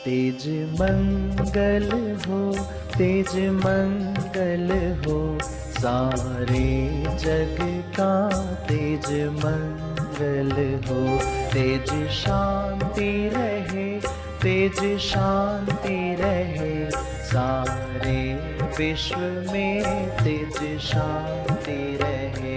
तेज मंगल हो, तेज मंगल हो, सारे जग का तेज मंगल हो। तेज शांति रहे, तेज शांति रहे, सारे विश्व में तेज शांति रहे।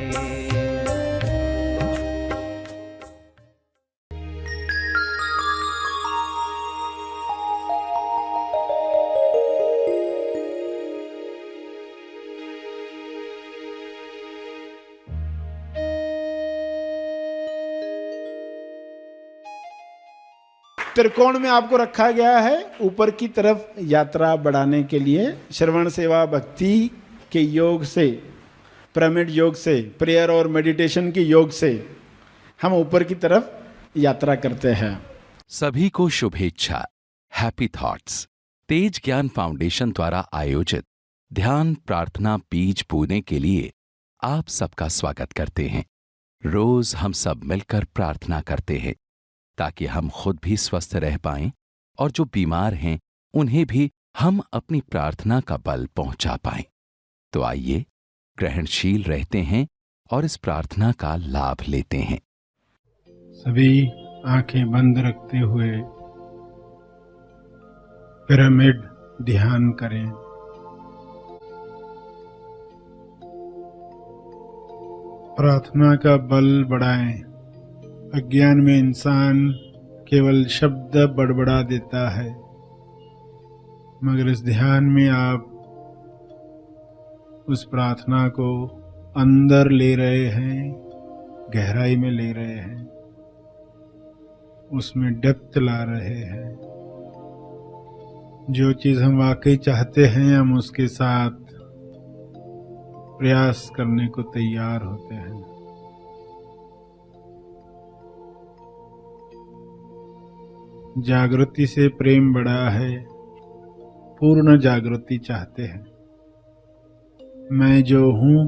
त्रिकोण में आपको रखा गया है ऊपर की तरफ यात्रा बढ़ाने के लिए। श्रवण सेवा भक्ति के योग से, पिरामिड योग से, प्रेयर और मेडिटेशन के योग से हम ऊपर की तरफ यात्रा करते हैं। सभी को शुभेच्छा, हैप्पी थॉट्स। तेज ज्ञान फाउंडेशन द्वारा आयोजित ध्यान प्रार्थना बीज बोने के लिए आप सबका स्वागत करते हैं। रोज हम सब मिलकर प्रार्थना करते हैं ताकि हम खुद भी स्वस्थ रह पाएं और जो बीमार हैं उन्हें भी हम अपनी प्रार्थना का बल पहुंचा पाएं। तो आइए ग्रहणशील रहते हैं और इस प्रार्थना का लाभ लेते हैं। सभी आंखें बंद रखते हुए पिरामिड ध्यान करें। प्रार्थना का बल बढ़ाएं। अज्ञान में इंसान केवल शब्द बड़बड़ा देता है, मगर इस ध्यान में आप उस प्रार्थना को अंदर ले रहे हैं, गहराई में ले रहे हैं, उसमें डेप्थ ला रहे हैं। जो चीज़ हम वाकई चाहते हैं हम उसके साथ प्रयास करने को तैयार होते हैं। जागृति से प्रेम बढ़ा है, पूर्ण जागृति चाहते हैं। मैं जो हूँ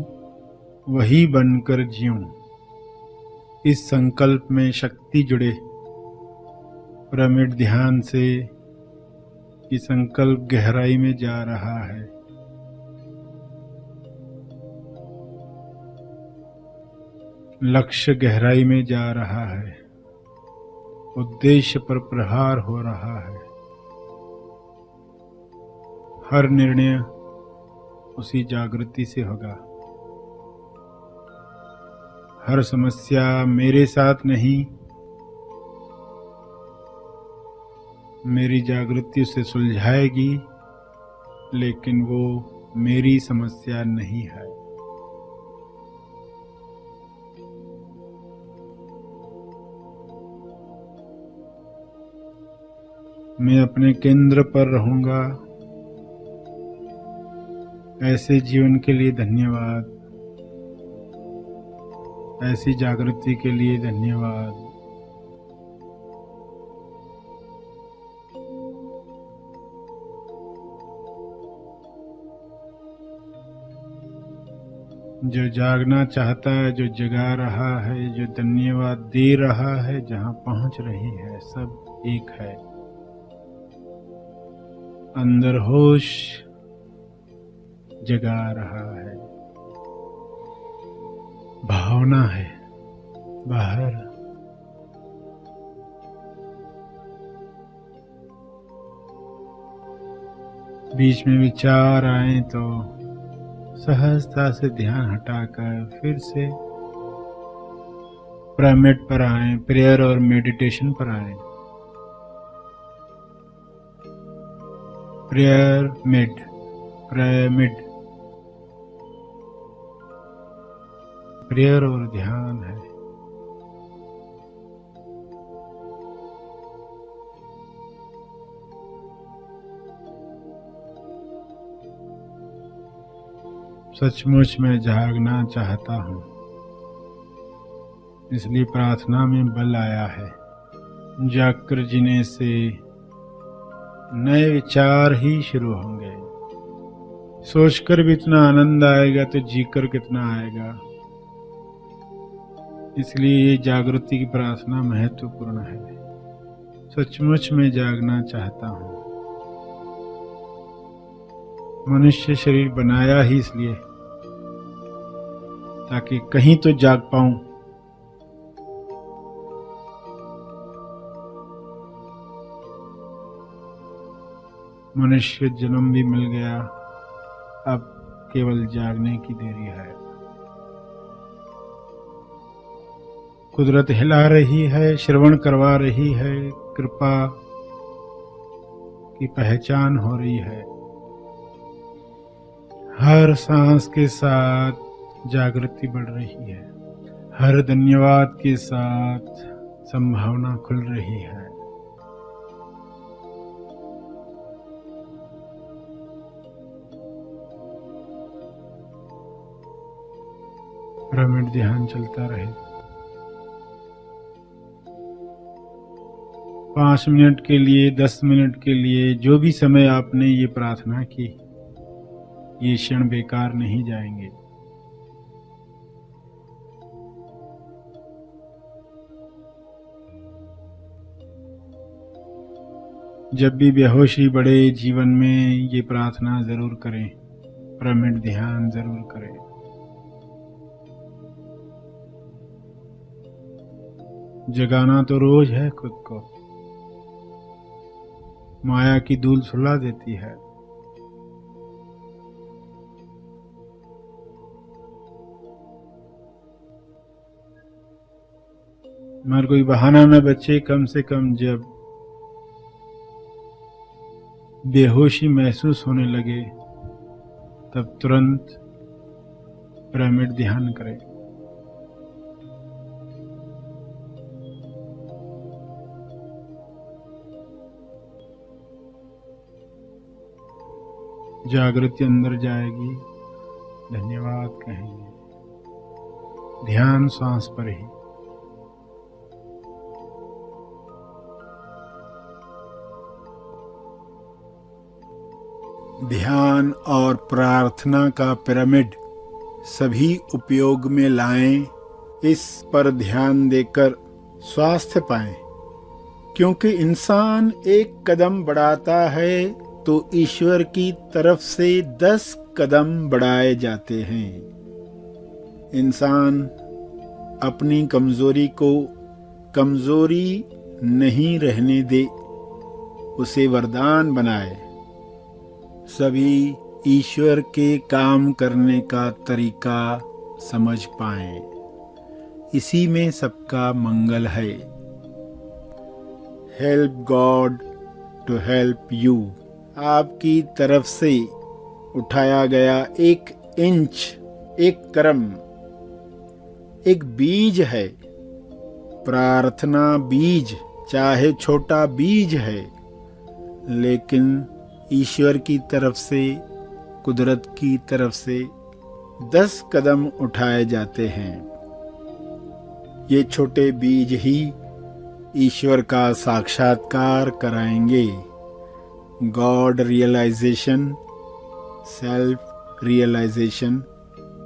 वही बनकर जीऊं, इस संकल्प में शक्ति जुड़े। पिरामिड ध्यान से ये संकल्प गहराई में जा रहा है। लक्ष्य गहराई में जा रहा है, उद्देश्य पर प्रहार हो रहा है। हर निर्णय उसी जागृति से होगा। हर समस्या मेरे साथ नहीं, मेरी जागृति उसे सुलझाएगी, लेकिन वो मेरी समस्या नहीं है। मैं अपने केंद्र पर रहूंगा। ऐसे जीवन के लिए धन्यवाद, ऐसी जागृति के लिए धन्यवाद। जो जागना चाहता है, जो जगा रहा है, जो धन्यवाद दे रहा है, जहां पहुंच रही है, सब एक है। अंदर होश जगा रहा है, भावना है बाहर। बीच में विचार आए तो सहजता से ध्यान हटाकर फिर से पिरामिड पर आए, प्रेयर और मेडिटेशन पर आए। पिरामिड, पिरामिड प्रेयर और ध्यान है। सचमुच मैं जागना चाहता हूँ, इसलिए प्रार्थना में बल आया है। जागकर जीने से नए विचार ही शुरू होंगे। सोचकर भी इतना आनंद आएगा तो जीकर कितना आएगा। इसलिए ये जागृति की प्रार्थना महत्वपूर्ण है। सचमुच में जागना चाहता हूँ। मनुष्य शरीर बनाया ही इसलिए ताकि कहीं तो जाग पाऊं। मनुष्य जन्म भी मिल गया, अब केवल जागने की देरी है। कुदरत हिला रही है, श्रवण करवा रही है, कृपा की पहचान हो रही है। हर सांस के साथ जागृति बढ़ रही है, हर धन्यवाद के साथ संभावना खुल रही है। पिरामिड ध्यान चलता रहे। 5 मिनट के लिए, 10 मिनट के लिए, जो भी समय आपने ये प्रार्थना की, ये क्षण बेकार नहीं जाएंगे। जब भी बेहोशी बढ़े जीवन में, ये प्रार्थना जरूर करें, पिरामिड ध्यान जरूर करें। जगाना तो रोज है खुद को, माया की धूल सुला देती है। मगर कोई बहाना न बचे, कम से कम जब बेहोशी महसूस होने लगे तब तुरंत पिरामिड ध्यान करें। जागृति अंदर जाएगी, धन्यवाद कहेंगे। ध्यान सांस पर ही। ध्यान और प्रार्थना का पिरामिड सभी उपयोग में लाएं, इस पर ध्यान देकर स्वास्थ्य पाएं। क्योंकि इंसान एक कदम बढ़ाता है तो ईश्वर की तरफ से 10 कदम बढ़ाए जाते हैं। इंसान अपनी कमजोरी को कमजोरी नहीं रहने दे, उसे वरदान बनाए। सभी ईश्वर के काम करने का तरीका समझ पाएं। इसी में सबका मंगल है। Help God to help you. आपकी तरफ से उठाया गया 1 इंच, 1 कर्म, एक बीज है। प्रार्थना बीज, चाहे छोटा बीज है, लेकिन ईश्वर की तरफ से, कुदरत की तरफ से 10 कदम उठाए जाते हैं। ये छोटे बीज ही ईश्वर का साक्षात्कार कराएंगे। गॉड रियलाइजेशन, सेल्फ रियलाइजेशन,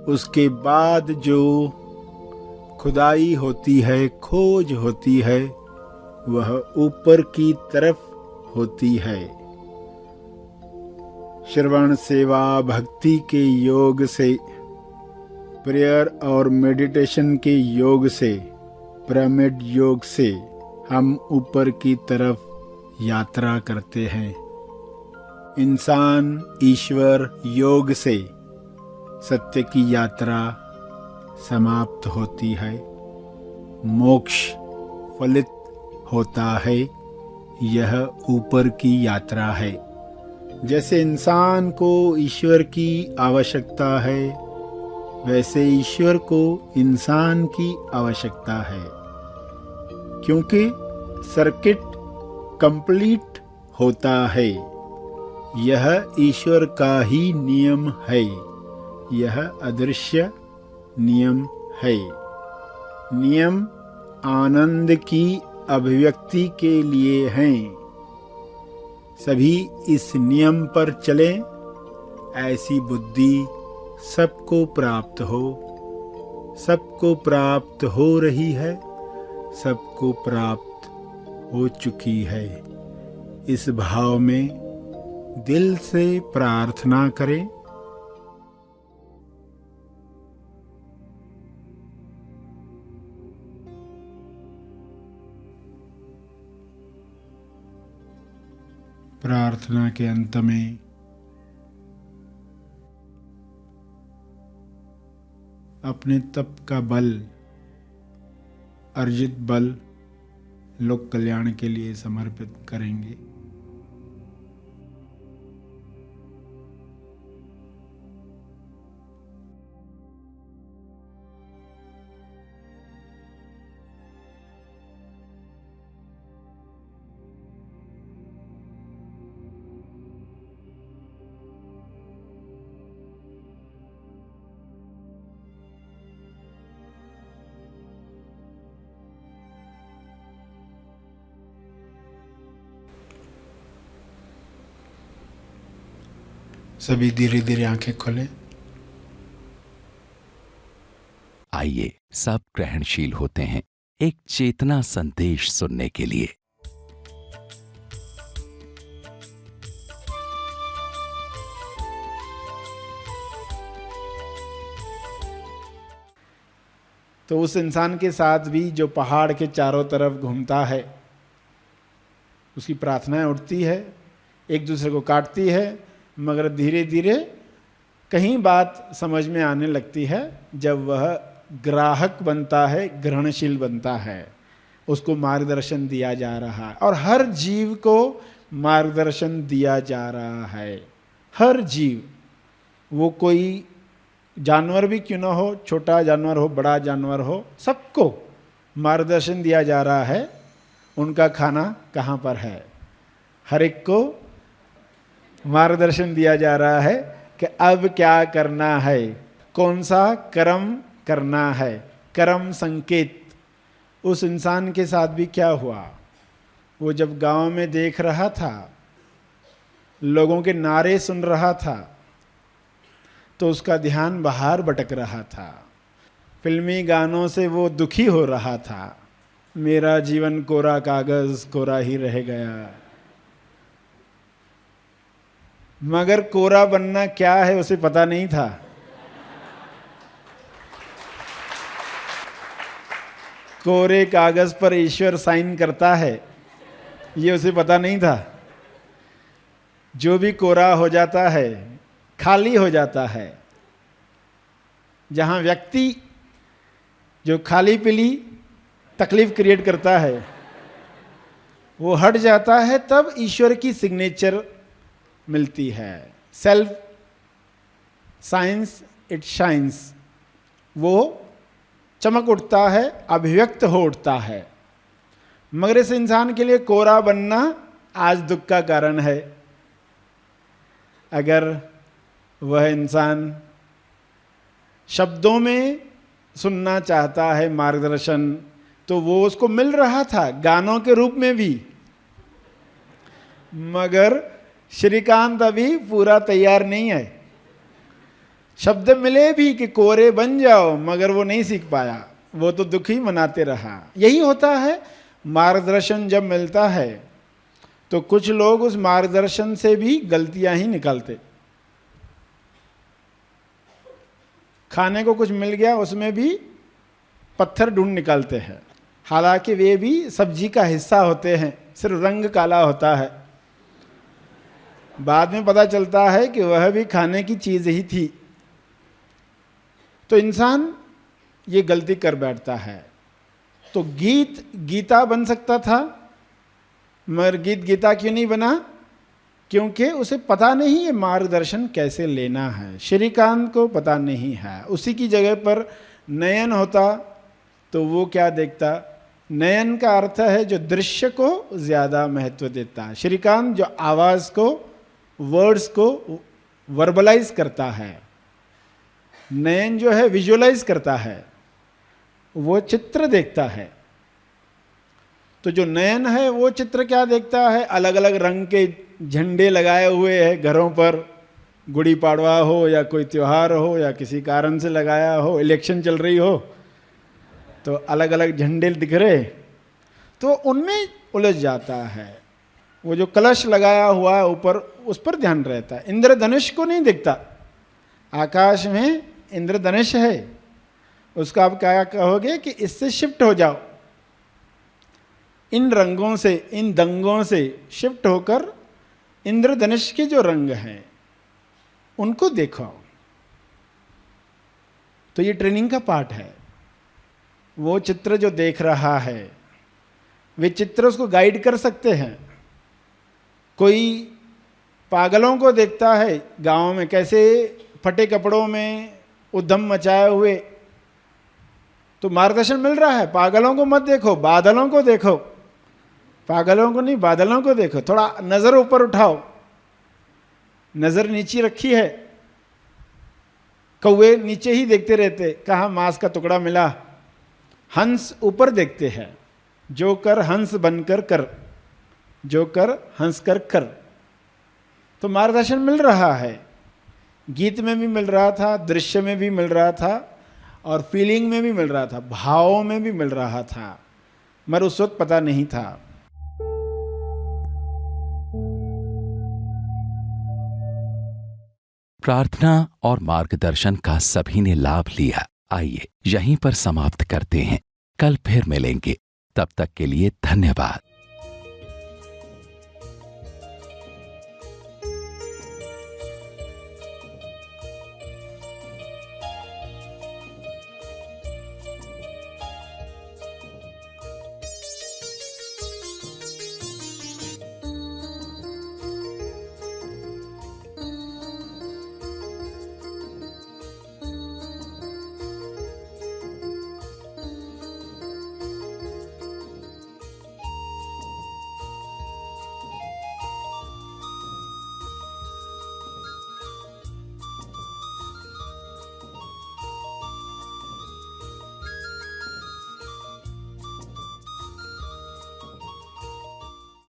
उसके बाद जो खुदाई होती है, खोज होती है, वह ऊपर की तरफ होती है। श्रवण सेवा भक्ति के योग से, प्रेयर और मेडिटेशन के योग से, पिरामिड योग से हम ऊपर की तरफ यात्रा करते हैं। इंसान ईश्वर योग से सत्य की यात्रा समाप्त होती है, मोक्ष फलित होता है। यह ऊपर की यात्रा है। जैसे इंसान को ईश्वर की आवश्यकता है, वैसे ईश्वर को इंसान की आवश्यकता है। क्योंकि सर्किट कंप्लीट होता है। यह ईश्वर का ही नियम है। यह अदृश्य नियम है। नियम आनंद की अभिव्यक्ति के लिए हैं। सभी इस नियम पर चलें, ऐसी बुद्धि सबको प्राप्त हो। सबको प्राप्त हो रही है, सबको प्राप्त हो चुकी है। इस भाव में दिल से प्रार्थना करें। प्रार्थना के अंत में अपने तप का बल, अर्जित बल लोक कल्याण के लिए समर्पित करेंगे। सभी धीरे धीरे आंखें खोलें। आइए सब ग्रहणशील होते हैं एक चेतना संदेश सुनने के लिए। तो उस इंसान के साथ भी जो पहाड़ के चारों तरफ घूमता है, उसकी प्रार्थनाएं उठती है, एक दूसरे को काटती है, मगर धीरे धीरे कहीं बात समझ में आने लगती है जब वह ग्राहक बनता है, ग्रहणशील बनता है, उसको मार्गदर्शन दिया जा रहा है और हर जीव को मार्गदर्शन दिया जा रहा है। हर जीव, वो कोई जानवर भी क्यों ना हो, छोटा जानवर हो, बड़ा जानवर हो, सबको मार्गदर्शन दिया जा रहा है उनका खाना कहाँ पर है। हर एक को मार्गदर्शन दिया जा रहा है कि अब क्या करना है, कौन सा कर्म करना है, कर्म संकेत। उस इंसान के साथ भी क्या हुआ, वो जब गांव में देख रहा था, लोगों के नारे सुन रहा था, तो उसका ध्यान बाहर भटक रहा था। फिल्मी गानों से वो दुखी हो रहा था। मेरा जीवन कोरा कागज कोरा ही रह गया। मगर कोरा बनना क्या है उसे पता नहीं था। कोरे कागज पर ईश्वर साइन करता है, ये उसे पता नहीं था। जो भी कोरा हो जाता है, खाली हो जाता है, जहां व्यक्ति जो खाली पीली तकलीफ क्रिएट करता है वो हट जाता है, तब ईश्वर की सिग्नेचर मिलती है। सेल्फ साइंस इट शाइन्स, वो चमक उठता है, अभिव्यक्त हो उठता है। मगर इस इंसान के लिए कोरा बनना आज दुख का कारण है। अगर वह इंसान शब्दों में सुनना चाहता है मार्गदर्शन, तो वो उसको मिल रहा था गानों के रूप में भी। मगर श्रीकांत अभी पूरा तैयार नहीं है। शब्द मिले भी कि कोरे बन जाओ, मगर वो नहीं सीख पाया, वो तो दुख ही मनाते रहा। यही होता है, मार्गदर्शन जब मिलता है तो कुछ लोग उस मार्गदर्शन से भी गलतियां ही निकालते। खाने को कुछ मिल गया, उसमें भी पत्थर ढूंढ निकालते हैं, हालांकि वे भी सब्जी का हिस्सा होते हैं, सिर्फ रंग काला होता है। बाद में पता चलता है कि वह भी खाने की चीज ही थी। तो इंसान ये गलती कर बैठता है। तो गीत गीता बन सकता था, मगर गीत गीता क्यों नहीं बना? क्योंकि उसे पता नहीं है मार्गदर्शन कैसे लेना है। श्रीकांत को पता नहीं है। उसी की जगह पर नयन होता तो वो क्या देखता? नयन का अर्थ है जो दृश्य को ज्यादा महत्व देता है। श्रीकांत जो आवाज को, वर्ड्स को वर्बलाइज करता है। नयन जो है विजुअलाइज करता है, वो चित्र देखता है। तो जो नयन है वो चित्र क्या देखता है? अलग अलग रंग के झंडे लगाए हुए हैं घरों पर, गुड़ी पाड़वा हो या कोई त्योहार हो या किसी कारण से लगाया हो, इलेक्शन चल रही हो तो अलग अलग झंडे दिख रहे। तो उनमें उलझ जाता है। वो जो कलश लगाया हुआ है ऊपर, उस पर ध्यान रहता है, इंद्रधनुष को नहीं दिखता। आकाश में इंद्रधनुष है, उसका आप क्या कहोगे कि इससे शिफ्ट हो जाओ, इन रंगों से, इन दंगों से शिफ्ट होकर इंद्रधनुष के जो रंग हैं उनको देखो। तो ये ट्रेनिंग का पार्ट है। वो चित्र जो देख रहा है, वे चित्र उसको गाइड कर सकते हैं। कोई पागलों को देखता है गांव में, कैसे फटे कपड़ों में उद्यम मचाए हुए, तो मार्गदर्शन मिल रहा है। पागलों को मत देखो, बादलों को देखो। पागलों को नहीं, बादलों को देखो। थोड़ा नजर ऊपर उठाओ, नजर नीचे रखी है। कौवे नीचे ही देखते रहते, कहाँ मांस का टुकड़ा मिला। हंस ऊपर देखते हैं। जो कर हंस बनकर कर, जो कर हंस कर कर। तो मार्गदर्शन मिल रहा है, गीत में भी मिल रहा था, दृश्य में भी मिल रहा था, और फीलिंग में भी मिल रहा था, भावों में भी मिल रहा था, मगर उस वक्त पता नहीं था। प्रार्थना और मार्गदर्शन का सभी ने लाभ लिया। आइए यहीं पर समाप्त करते हैं, कल फिर मिलेंगे। तब तक के लिए धन्यवाद।